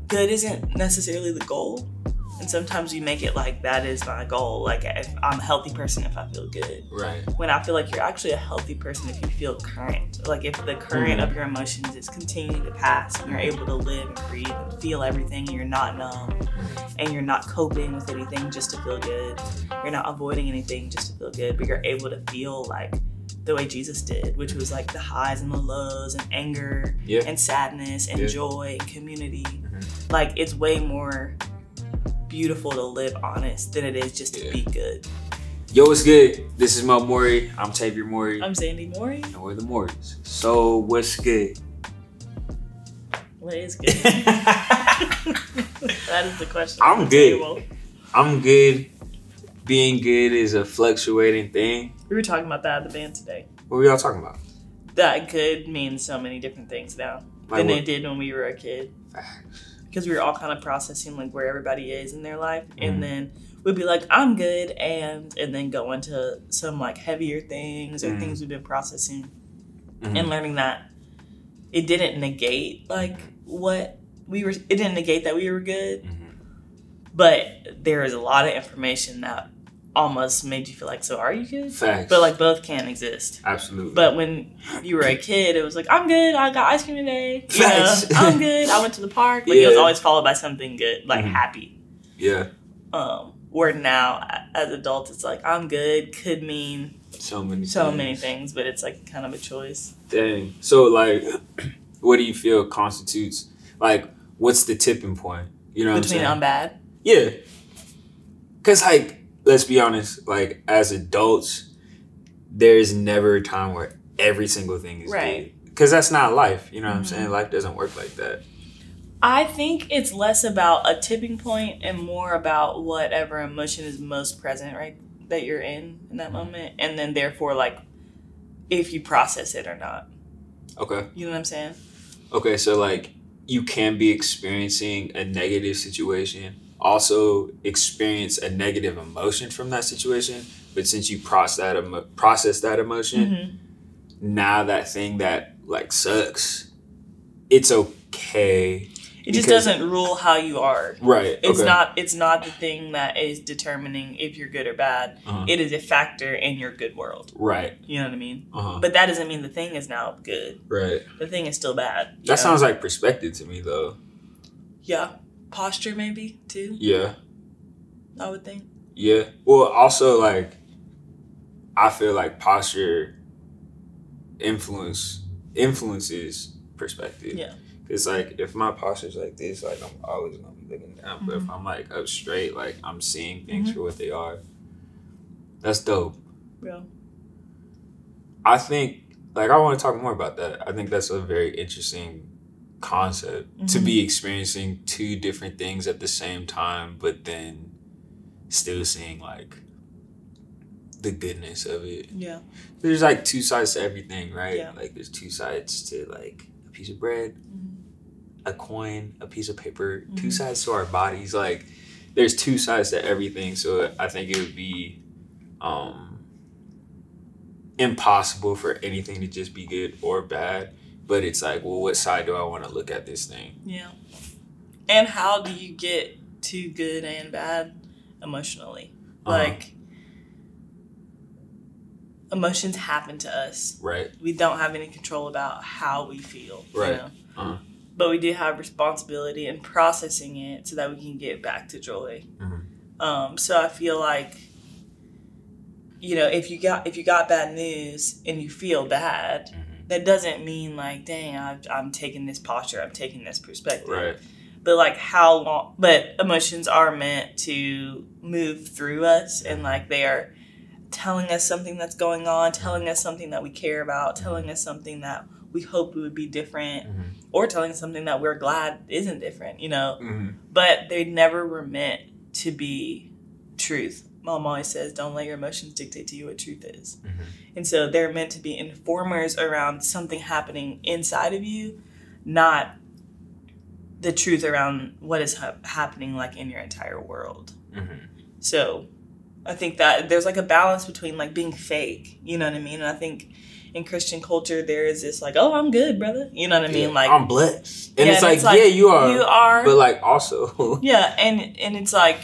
good isn't necessarily the goal. And sometimes we make it like that is my goal. Like, if I'm a healthy person if I feel good. Right. When I feel like you're actually a healthy person if you feel current. Like, if the current of your emotions is continuing to pass and you're able to live and breathe and feel everything, and you're not numb and you're not coping with anything just to feel good. You're not avoiding anything just to feel good, but you're able to feel like the way Jesus did, which was like the highs and the lows and anger and sadness and joy and community. Like, it's way more beautiful to live honest than it is just to be good. Yo, what's good? This is Mo Mowry. I'm Tavior Mowry. I'm Sandy Mowry. And we're the Mowrys. So, what's good? What is good? That is the question. I'm good. I'm good. Being good is a fluctuating thing. We were talking about that at the band today. What were y'all talking about? That good means so many different things now than it did when we were a kid. Because we were all kind of processing like where everybody is in their life, and then we'd be like, I'm good, and then go into some like heavier things or things we've been processing and learning that it didn't negate like what we were, it didn't negate that we were good, but there is a lot of information that almost made you feel like, so are you good? Facts. But like both can't exist. Absolutely. But when you were a kid, it was like, I'm good, I got ice cream today. You know, I'm good, I went to the park. Like it was always followed by something good, like happy. Yeah. Where now as adults it's like, I'm good could mean so many things, but it's like kind of a choice. Dang. So like what do you feel constitutes, like what's the tipping point? You know what I'm saying? Between I'm bad? Yeah. Cause like, let's be honest, like as adults, there's never a time where every single thing is good. Because that's not life. You know what I'm saying? Life doesn't work like that. I think it's less about a tipping point and more about whatever emotion is most present, right? That you're in that moment. And then therefore, like, if you process it or not. Okay. You know what I'm saying? Okay, so like you can be experiencing a negative situation, also experience a negative emotion from that situation, but since you process that emotion, now that thing that like sucks, it's okay. It just doesn't rule how you are. Right. It's not the thing that is determining if you're good or bad. It is a factor in your good world. Right. You know what I mean? But that doesn't mean the thing is now good. Right. The thing is still bad. That sounds like perspective to me though. Yeah. Posture maybe too. Yeah. I would think. Yeah. Well, also like I feel like posture influences perspective. Yeah. It's like if my posture's like this, like I'm always gonna be looking down. But if I'm like up straight, like I'm seeing things for what they are. That's dope. Yeah. I think like I want to talk more about that. I think that's a very interesting concept to be experiencing two different things at the same time, but then still seeing like the goodness of it. Yeah. There's like two sides to everything, right? Yeah. Like there's two sides to like a piece of bread, a coin, a piece of paper, two sides to our bodies. Like there's two sides to everything. So I think it would be impossible for anything to just be good or bad. But it's like, well, what side do I want to look at this thing? Yeah. And how do you get to good and bad emotionally? Like, emotions happen to us. Right. We don't have any control about how we feel. Right. You know? But we do have responsibility in processing it so that we can get back to joy. So I feel like, you know, if you got bad news and you feel bad, that doesn't mean like, dang, I'm taking this posture, I'm taking this perspective. Right. But like how long, but emotions are meant to move through us, and like they are telling us something that's going on, telling us something that we care about, telling us something that we hoped would be different, or telling us something that we're glad isn't different, you know? But they never were meant to be truth. Mom always says, don't let your emotions dictate to you what truth is. And so they're meant to be informers around something happening inside of you, not the truth around what is happening like in your entire world. So I think that there's like a balance between like being fake, you know what I mean? And I think in Christian culture, there is this like, oh, I'm good, brother. You know what I mean? Like, I'm blessed. And it's like, yeah, you are. You are. But like also. Yeah. And it's like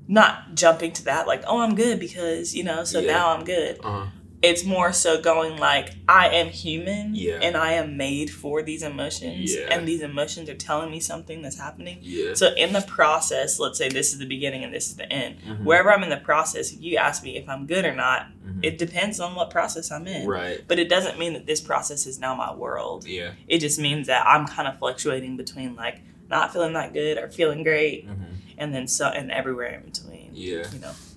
not jumping to that, like, oh, I'm good because, so now I'm good. It's more so going like, I am human and I am made for these emotions and these emotions are telling me something that's happening. Yeah. So in the process, let's say this is the beginning and this is the end. Wherever I'm in the process, if you ask me if I'm good or not, it depends on what process I'm in. Right. But it doesn't mean that this process is now my world. Yeah. It just means that I'm kind of fluctuating between like not feeling that good or feeling great and then and everywhere in between. Yeah.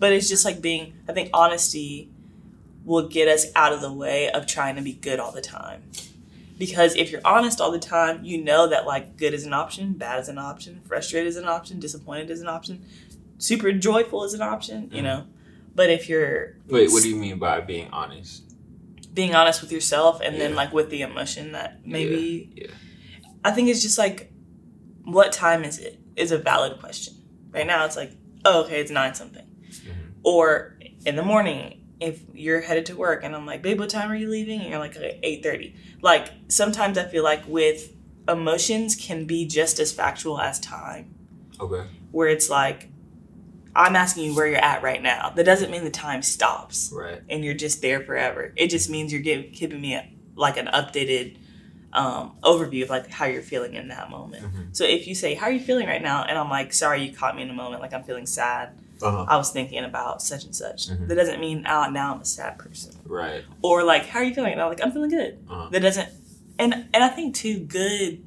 But it's just like I think honesty will get us out of the way of trying to be good all the time. Because if you're honest all the time, you know that like good is an option, bad is an option, frustrated is an option, disappointed is an option, super joyful is an option, But if you're... Wait, what do you mean by being honest? Being honest with yourself and then like with the emotion that maybe... Yeah. I think it's just like, what time is it? Is a valid question. Right now it's like, oh, okay, it's 9 something. Or in the morning, if you're headed to work and I'm like, babe, what time are you leaving? And you're like, 8:30. Like, sometimes I feel like with emotions can be just as factual as time. Okay. Where it's like, I'm asking you where you're at right now. That doesn't mean the time stops. Right. And you're just there forever. It just means you're giving me an updated overview of like how you're feeling in that moment. So if you say, how are you feeling right now? And I'm like, sorry, you caught me in a moment. Like, I'm feeling sad. I was thinking about such and such. That doesn't mean now I'm a sad person. Right. Or like, how are you feeling? And I'm like, I'm feeling good. That doesn't, and I think too, good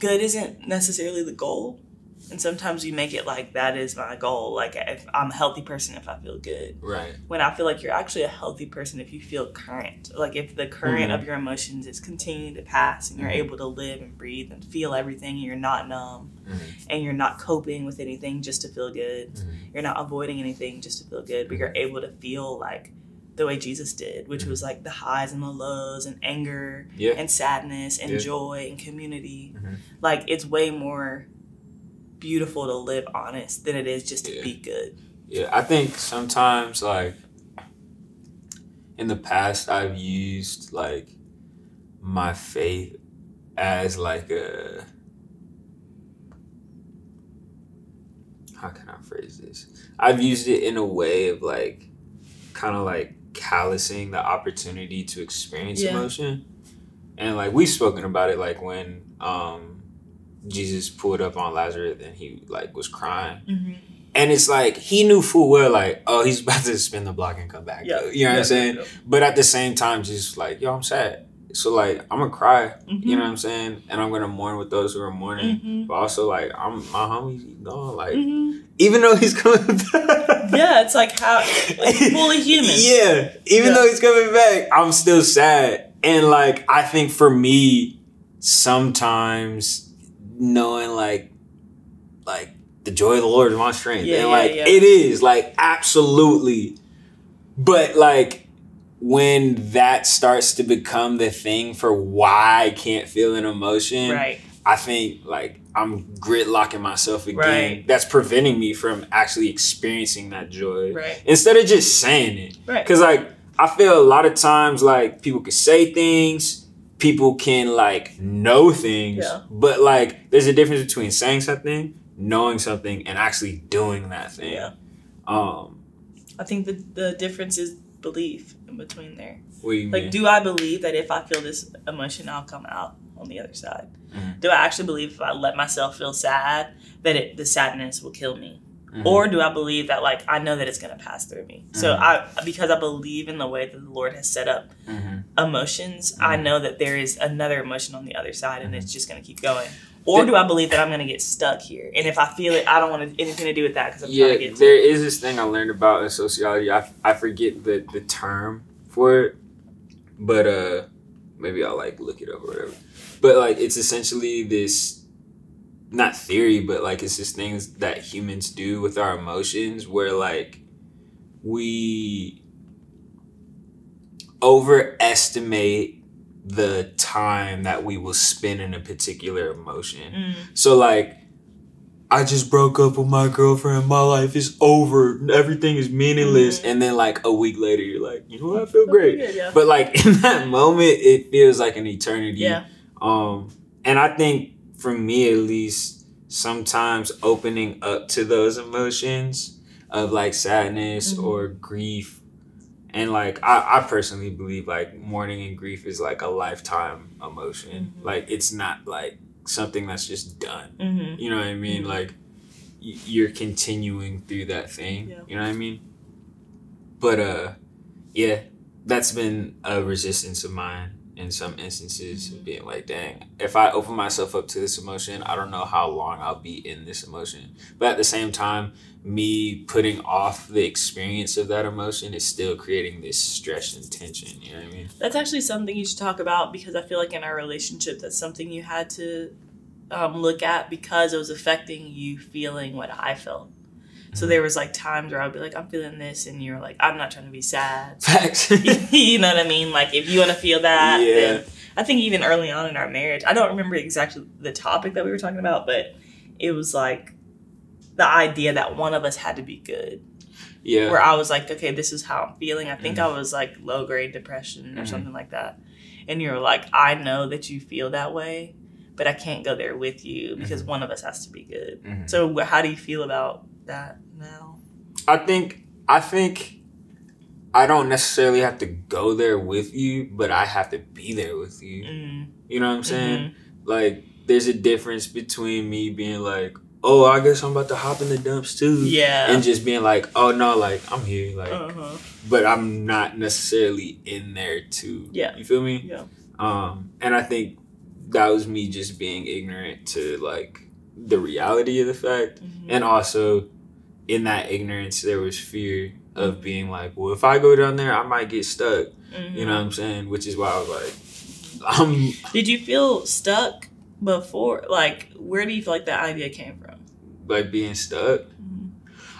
isn't necessarily the goal. And sometimes you make it like, that is my goal. Like, if I'm a healthy person if I feel good. Right. When I feel like you're actually a healthy person if you feel current. Like, if the current of your emotions is continuing to pass and you're able to live and breathe and feel everything and you're not numb and you're not coping with anything just to feel good. You're not avoiding anything just to feel good, but you're able to feel like the way Jesus did, which was like the highs and the lows and anger and sadness and joy and community. Like, it's way more beautiful to live honest than it is just to be good. Yeah, I think sometimes, like, in the past, I've used, like, my faith as, like, how can I phrase this? I've used it in a way of, like, kind of, like, callousing the opportunity to experience emotion. And, like, we've spoken about it, like, when, Jesus pulled up on Lazarus and he like was crying. And it's like, he knew full well, like, oh, he's about to spin the block and come back. You know what I'm saying? But at the same time, just like, yo, I'm sad. So like, I'm gonna cry, you know what I'm saying? And I'm gonna mourn with those who are mourning. But also like, my homie's gone. Like, even though he's coming back. Yeah, it's like how, like, fully human. Yeah, even though he's coming back, I'm still sad. And like, I think for me, sometimes knowing like the joy of the Lord is my strength. And like it is like absolutely. But like when that starts to become the thing for why I can't feel an emotion, I think like I'm gridlocking myself again. That's preventing me from actually experiencing that joy. Instead of just saying it. Because like I feel a lot of times like people can say things, people can like know things, but like there's a difference between saying something, knowing something, and actually doing that thing. I think the difference is belief in between there. What do you like, mean? Do I believe that if I feel this emotion, I'll come out on the other side? Do I actually believe if I let myself feel sad, that the sadness will kill me? Or do I believe that, like, I know that it's going to pass through me? So because I believe in the way that the Lord has set up emotions, I know that there is another emotion on the other side and it's just going to keep going. Or do I believe that I'm going to get stuck here? And if I feel it, I don't want anything to do with that because I'm trying to get to there is this thing I learned about in sociology. I forget the term for it, but maybe I'll, like, look it up or whatever. But, like, it's essentially this... not theory, but like it's just things that humans do with our emotions where like we overestimate the time that we will spend in a particular emotion. So like I just broke up with my girlfriend. My life is over. Everything is meaningless. And then like a week later, you're like, you know what? I feel great. Good, yeah. But like in that moment, it feels like an eternity. Yeah. And I think for me at least, sometimes opening up to those emotions of like sadness or grief, and like I personally believe like mourning and grief is like a lifetime emotion. Like it's not like something that's just done. You know what I mean? Like you're continuing through that thing. You know what I mean? But yeah, that's been a resistance of mine in some instances, being like, dang, if I open myself up to this emotion, I don't know how long I'll be in this emotion. But at the same time, me putting off the experience of that emotion is still creating this stress and tension. You know what I mean? That's actually something you should talk about, because I feel like in our relationship, that's something you had to look at, because it was affecting you feeling what I felt. So there was like times where I'd be like, I'm feeling this, and you're like, I'm not trying to be sad. Facts. You know what I mean? Like if you want to feel that, then I think even early on in our marriage, I don't remember exactly the topic that we were talking about, but it was like the idea that one of us had to be good. Yeah. Where I was like, okay, this is how I'm feeling. I think I was like low grade depression or something like that. And you're like, I know that you feel that way, but I can't go there with you because one of us has to be good. So how do you feel about that now? I think I don't necessarily have to go there with you, but I have to be there with you. You know what I'm saying? Like there's a difference between me being like, oh, I guess I'm about to hop in the dumps too. Yeah. And just being like, oh no, like I'm here, like but I'm not necessarily in there too. Yeah. You feel me? Yeah. And I think that was me just being ignorant to like the reality of the fact. And also in that ignorance there was fear of being like, well, if I go down there I might get stuck. You know what I'm saying? Which is why I was like, Did you feel stuck before? Like where do you feel like that idea came from? Like being stuck?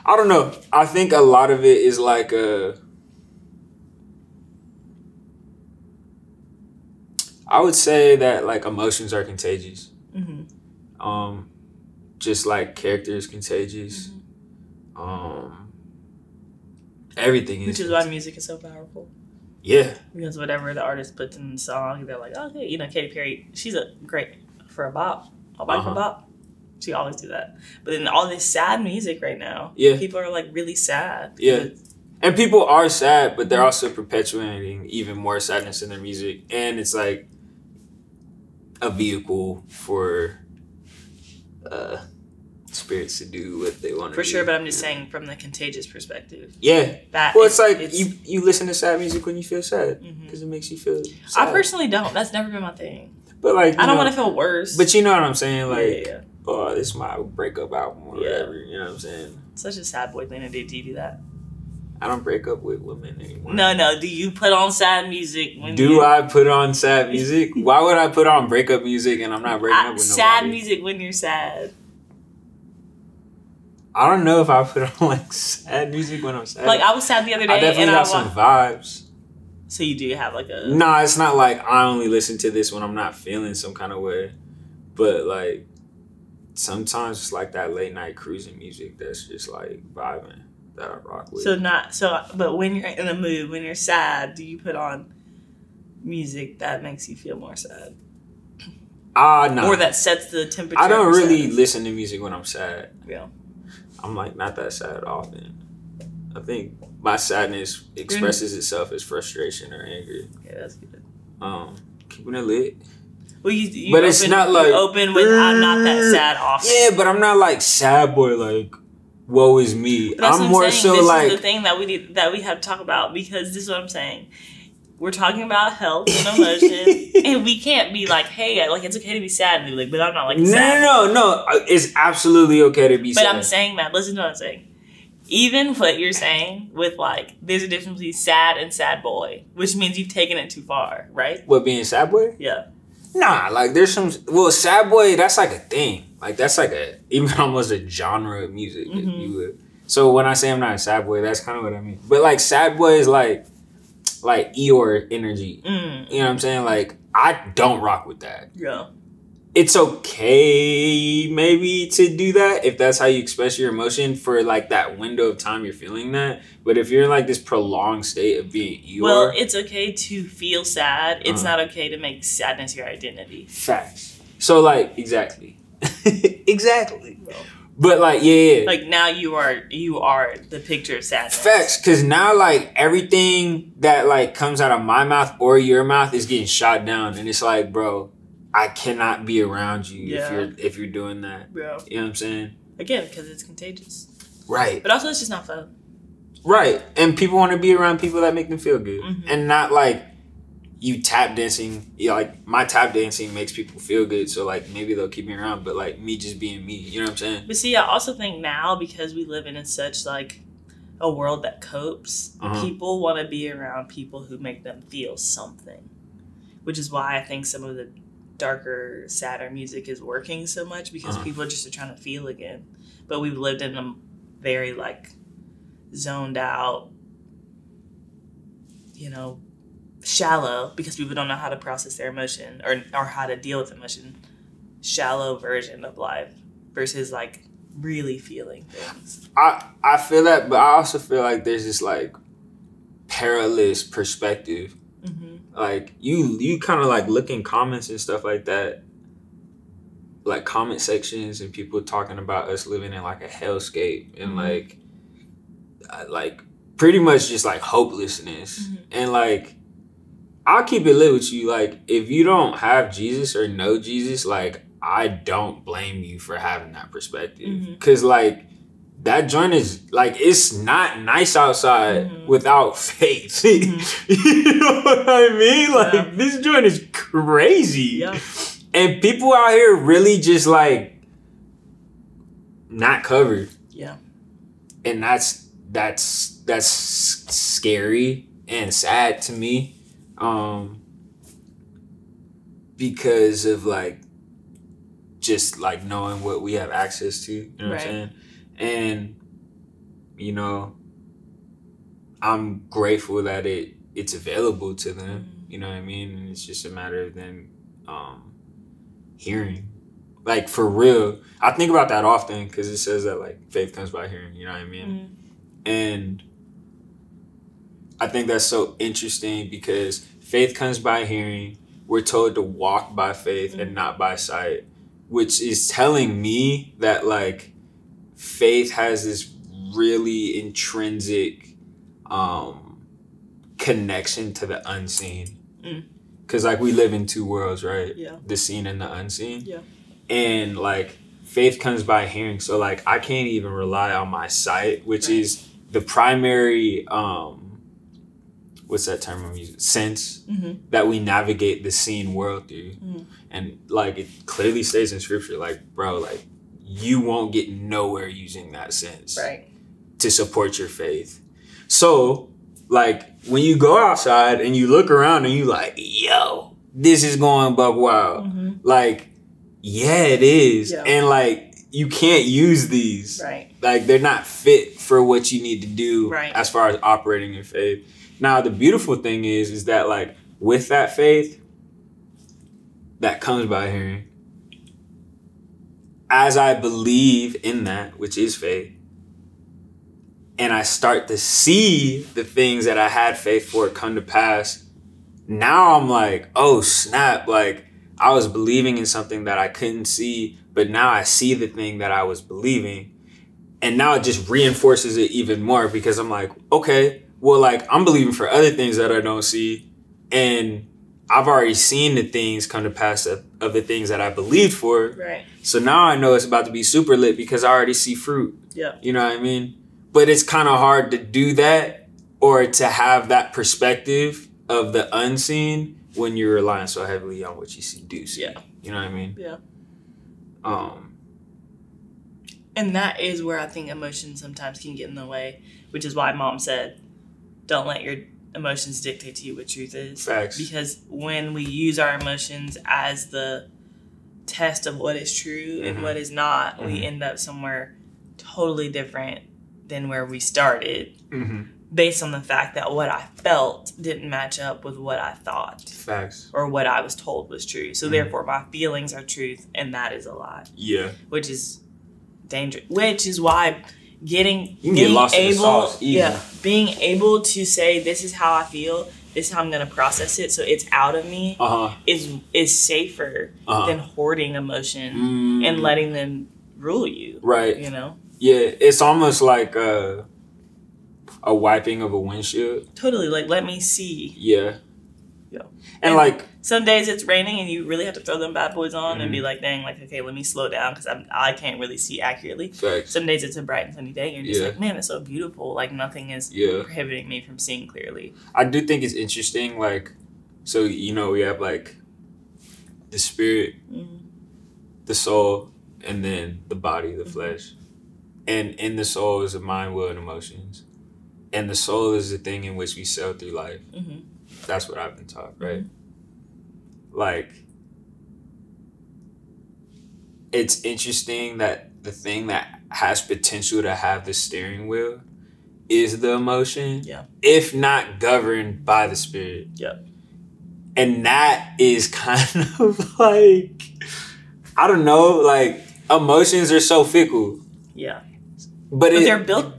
I don't know. I think a lot of it is like I would say that like emotions are contagious. Just like character is contagious. Everything is. Which is why music is so powerful. Yeah. Because whatever the artist puts in the song, they're like, okay, you know, Katy Perry, she's a great for a bop. I'll buy for a bop. She always do that. But then all this sad music right now, people are like really sad. Yeah. And people are sad, but they're also perpetuating even more sadness in their music. And it's like a vehicle for spirits to do what they want to do. For sure, but I'm just saying from the contagious perspective. Yeah. It's like you listen to sad music when you feel sad because it makes you feel sad. I personally don't. That's never been my thing. But like, I don't want to feel worse. But you know what I'm saying? Like, oh, this is my breakup album or whatever. You know what I'm saying? Such a sad boy thing to do. Do you do that? I don't break up with women anymore. No. Do you put on sad music? I put on sad music? Why would I put on breakup music and I'm not breaking up with nobody? Sad music when you're sad. I don't know if I put on like sad music when I'm sad. Like I was sad the other day. I definitely got some vibes. So you do have like a... Nah, it's not like I only listen to this when I'm not feeling some kind of way. But like sometimes it's like that late night cruising music that's just like vibing that I rock with. But when you're in a mood, when you're sad, do you put on music that makes you feel more sad? No. Or that sets the temperature? I don't really listen to music when I'm sad. Yeah. I'm like not that sad often. I think my sadness expresses itself as frustration or anger. Yeah, that's good. Keeping it lit. Well, you but it's not like open with I'm not that sad often. Yeah, but I'm not like sad boy like woe is me. I'm more so this like is the thing that we have to talk about, because this is what I'm saying. We're talking about health and emotion, and we can't be like, hey, like it's okay to be sad, and be like, but I'm not like sad. No. It's absolutely okay to be sad. But I'm saying that. Listen to what I'm saying. Even what you're saying with like, there's a difference between sad and sad boy, which means you've taken it too far, right? What, being sad boy? Yeah. Nah, like there's some. Well, sad boy, that's like a thing. Like that's like even almost a genre of music. If you would. So when I say I'm not a sad boy, that's kind of what I mean. But like sad boy is like Eeyore energy. You know what I'm saying? Like I don't rock with that. Yeah. it's okay maybe to do that if that's how you express your emotion for like that window of time you're feeling that. But if you're in like this prolonged state of being Eeyore, well, it's okay to feel sad. It's not okay to make sadness your identity. Facts. So like exactly. Exactly. Well, but like yeah. Like now you are the picture of sadness. Facts, because now like everything that like comes out of my mouth or your mouth is getting shot down, and it's like, bro, I cannot be around you if you're doing that. Bro. You know what I'm saying? Again, because it's contagious. Right. But also it's just not fun. Right. And people want to be around people that make them feel good. Mm-hmm. And not like you tap dancing. Like my tap dancing makes people feel good. So like maybe they'll keep me around. But like me just being me. You know what I'm saying? But see, I also think now because we live in such like a world that copes, people want to be around people who make them feel something. Which is why I think some of the darker, sadder music is working so much because people just are trying to feel again. But we've lived in a very like zoned out, you know, shallow because people don't know how to process their emotion or how to deal with emotion. Shallow version of life versus like really feeling things. I feel that, but I also feel like there's this like perilous perspective. Like you kind of like look in comments and stuff like that, like comment sections and people talking about us living in like a hellscape and like pretty much just like hopelessness. And like I'll keep it lit with you. Like if you don't have Jesus or know Jesus, like I don't blame you for having that perspective because like that joint is like it's not nice outside without faith. You know what I mean? Like this joint is crazy. And people out here really just like not covered. And that's scary and sad to me. Because of like just like knowing what we have access to. You know what I'm saying? And, you know, I'm grateful that it's available to them. You know what I mean? And it's just a matter of them hearing. Like, for real. I think about that often because it says that, like, faith comes by hearing. You know what I mean? And I think that's so interesting because faith comes by hearing. We're told to walk by faith and not by sight, which is telling me that, like, faith has this really intrinsic connection to the unseen. Because, like, we live in two worlds, right? The seen and the unseen. And, like, faith comes by hearing. So, like, I can't even rely on my sight, which is the primary, what's that term I'm using? Sense that we navigate the seen world through. And, like, it clearly states in scripture, like, bro, like, you won't get nowhere using that sense to support your faith. So, like, when you go outside and you look around and you like, yo, this is going buck wild. Like, yeah, it is. And, like, you can't use these. Like, they're not fit for what you need to do as far as operating in faith. Now, the beautiful thing is that, like, with that faith that comes by hearing, as I believe in that, which is faith, and I start to see the things that I had faith for come to pass, now I'm like, oh, snap. Like, I was believing in something that I couldn't see, but now I see the thing that I was believing. And now it just reinforces it even more because I'm like, okay, well, like, I'm believing for other things that I don't see. And I've already seen the things come to pass of the things that I believed for. So now I know it's about to be super lit because I already see fruit. You know what I mean? But it's kind of hard to do that or to have that perspective of the unseen when you're relying so heavily on what you do see. You know what I mean? And that is where I think emotions sometimes can get in the way, which is why Mom said, don't let your emotions dictate to you what truth is. Because when we use our emotions as the test of what is true and what is not, we end up somewhere totally different than where we started. based on the fact that what I felt didn't match up with what I thought. Facts. Or what I was told was true. So therefore my feelings are truth and that is a lie. Yeah. Which is dangerous. Which is why you can get lost in the sauce easy. Yeah. Being able to say this is how I feel, this is how I'm gonna process it, so it's out of me is safer than hoarding emotion and letting them rule you. Right. You know? Yeah. It's almost like a wiping of a windshield. Totally. Like, let me see. Yeah. Yeah. And like some days it's raining and you really have to throw them bad boys on and be like, dang, like, okay, let me slow down because I can't really see accurately. Facts. Some days it's a bright and sunny day and you're just like, man, it's so beautiful. Like, nothing is prohibiting me from seeing clearly. I do think it's interesting, like, so, you know, we have like the spirit, the soul, and then the body, the flesh. And in the soul is the mind, will, and emotions. And the soul is the thing in which we sail through life. That's what I've been taught, right? Like, it's interesting that the thing that has potential to have the steering wheel is the emotion, if not governed by the spirit. And that is kind of like, I don't know, like, emotions are so fickle. But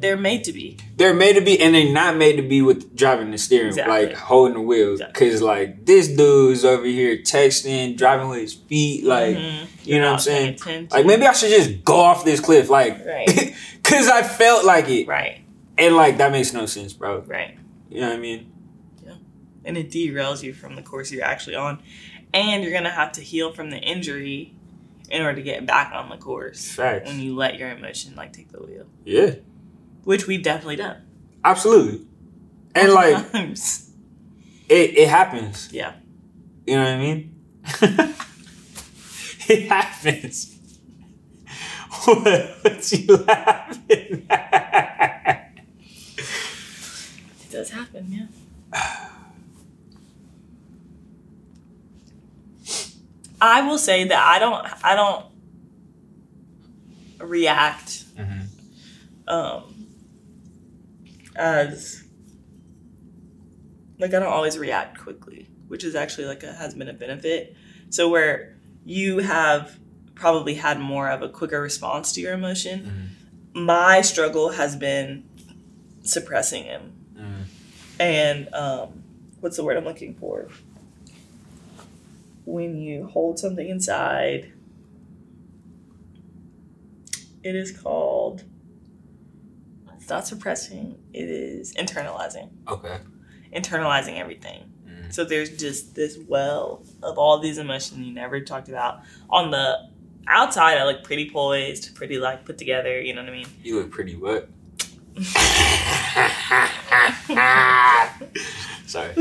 they're made to be. They're made to be, and they're not made to be with driving the steering, like holding the wheels. Because, like, this dude's over here texting, driving with his feet, like, you know what I'm saying? Like, maybe I should just go off this cliff, like, because I felt like it. And, like, that makes no sense, bro. You know what I mean? And it derails you from the course you're actually on. And you're going to have to heal from the injury in order to get back on the course. When you let your emotion, like, take the wheel. Which we've definitely done. Absolutely. And, like, it happens. You know what I mean? It happens. What you laughing at? It does happen, I will say that I don't react as, like, I don't always react quickly, which is actually, like, has been a benefit. So where you have probably had more of a quicker response to your emotion, my struggle has been suppressing him. And what's the word I'm looking for? When you hold something inside, it is called, it's not suppressing, it is internalizing. Internalizing everything. So there's just this well of all these emotions you never talked about. On the outside, I look pretty poised, pretty, like, put together, you know what I mean? You look pretty what? Sorry.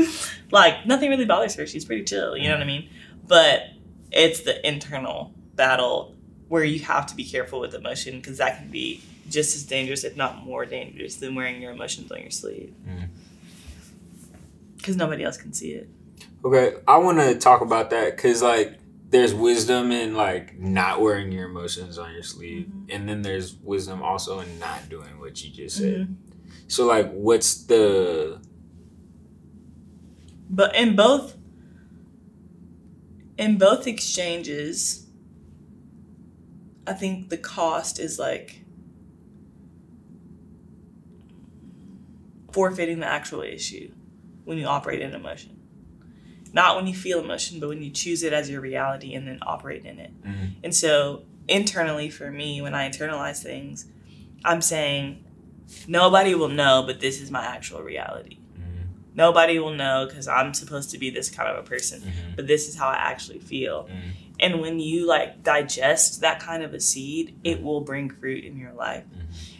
Like, nothing really bothers her. She's pretty chill, you know what I mean? But it's the internal battle where you have to be careful with emotion, because that can be just as dangerous, if not more dangerous, than wearing your emotions on your sleeve. Because nobody else can see it. Okay, I want to talk about that because, like, there's wisdom in, like, not wearing your emotions on your sleeve. And then there's wisdom also in not doing what you just said. So, like, what's the... But in both exchanges, I think the cost is, like, forfeiting the actual issue when you operate in emotion. Not when you feel emotion, but when you choose it as your reality and then operate in it. And so internally for me, when I internalize things, I'm saying nobody will know, but this is my actual reality. Nobody will know because I'm supposed to be this kind of a person, but this is how I actually feel. And when you, like, digest that kind of a seed, it will bring fruit in your life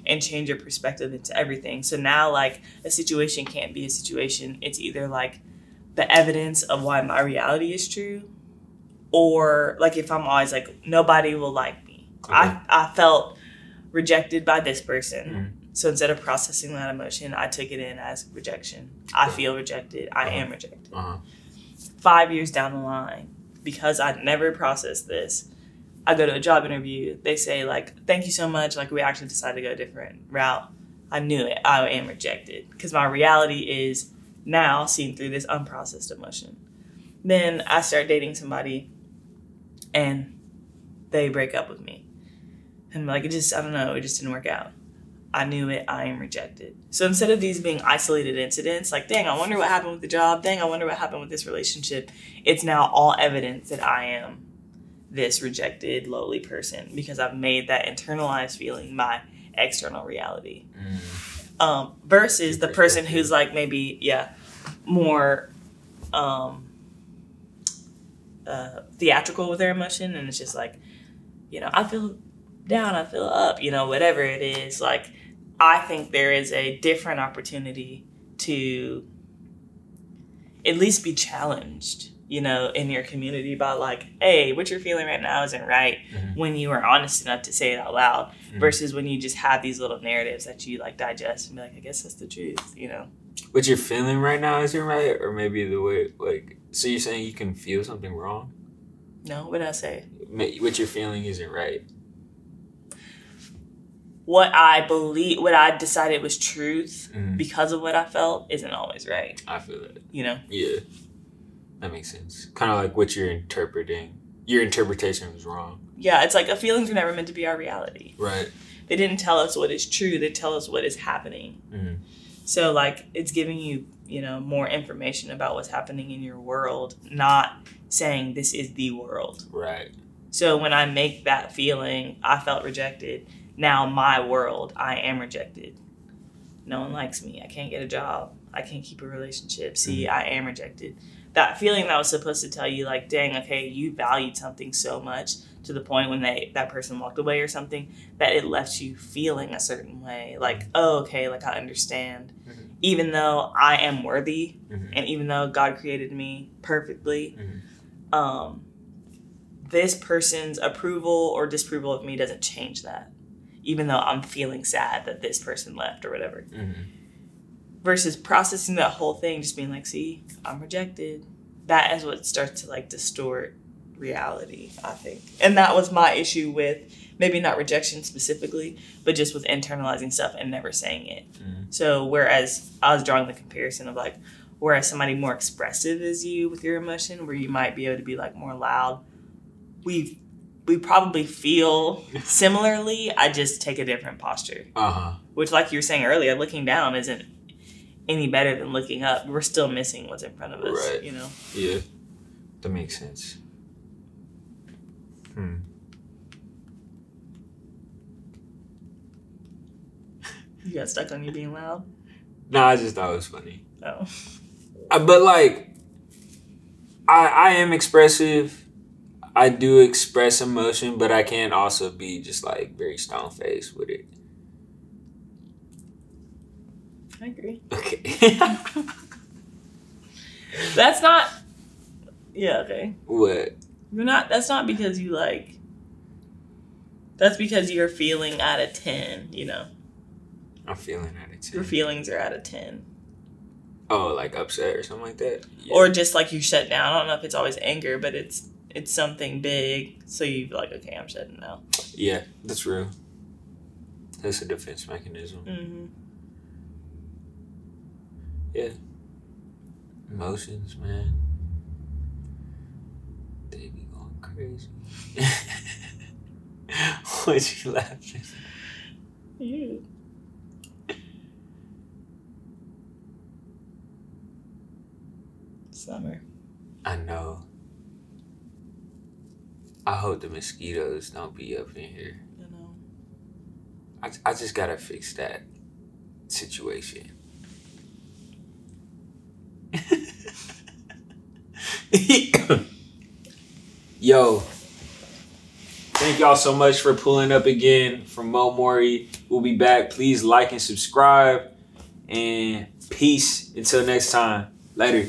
and change your perspective into everything. So now, like, a situation can't be a situation. It's either, like, the evidence of why my reality is true, or, like, if I'm always like, nobody will like me. I felt rejected by this person. So instead of processing that emotion, I took it in as rejection. I feel rejected. I am rejected. 5 years down the line, because I never processed this, I go to a job interview. They say, like, thank you so much. Like, we actually decided to go a different route. I knew it. I am rejected. Because my reality is now seen through this unprocessed emotion. Then I start dating somebody and they break up with me. And like, I don't know, it just didn't work out. I knew it. I am rejected. So instead of these being isolated incidents, like, dang, I wonder what happened with the job. Dang, I wonder what happened with this relationship. It's now all evidence that I am this rejected, lowly person because I've made that internalized feeling my external reality. Versus the person who's like maybe, more theatrical with their emotion. And it's just like, I feel down, I feel up, whatever it is. Like, I think there is a different opportunity to at least be challenged, in your community by like, hey, what you're feeling right now isn't right, when you are honest enough to say it out loud, versus when you just have these little narratives that you like digest and be like, I guess that's the truth, What you're feeling right now isn't right? Or maybe the way, like, so you're saying you can feel something wrong? No, what did I say? What you're feeling isn't right. What I believe, what I decided was truth because of what I felt isn't always right. I feel that. Yeah. That makes sense. Kind of like what you're interpreting. Your interpretation was wrong. Yeah, it's like feelings were never meant to be our reality. Right. They didn't tell us what is true. They tell us what is happening. So, like, it's giving you, more information about what's happening in your world, not saying this is the world. Right. So when I make that feeling, I felt rejected. Now my world, I am rejected. No one likes me. I can't get a job. I can't keep a relationship. See, I am rejected. That feeling that was supposed to tell you, like, dang, okay, you valued something so much to the point when that person walked away or something, that it left you feeling a certain way. Like, oh, okay, like, I understand. Even though I am worthy, and even though God created me perfectly, this person's approval or disapproval of me doesn't change that. Even though I'm feeling sad that this person left or whatever. Versus processing that whole thing, just being like, see, I'm rejected. That is what starts to like distort reality, I think. And that was my issue with maybe not rejection specifically, but just with internalizing stuff and never saying it. So whereas I was drawing the comparison of like, whereas somebody more expressive is you with your emotion, where you might be able to be like more loud, we probably feel similarly. I just take a different posture. Which, like you were saying earlier, looking down isn't any better than looking up. We're still missing what's in front of us, right. Yeah, that makes sense. You got stuck on you being loud? No, I just thought it was funny. Oh. But like, I am expressive. I do express emotion, but I can also be just like very stone-faced with it. I agree. Okay. That's not... Yeah, okay. What? You're not... That's not because you like... That's because you're feeling out of 10, I'm feeling out of 10. Your feelings are out of 10. Oh, like upset or something like that? Yeah. Or just like you shut down. I don't know if it's always anger, but it's something big. So you're like, okay, I'm shutting down. Yeah, that's real. That's a defense mechanism. Yeah. Emotions, man. They be going crazy. What you laughing? You. Summer. I know. I hope the mosquitoes don't be up in here. I know. I just gotta fix that situation. Yo, thank y'all so much for pulling up again from Mo Mowry. We'll be back. Please like and subscribe. And peace until next time. Later.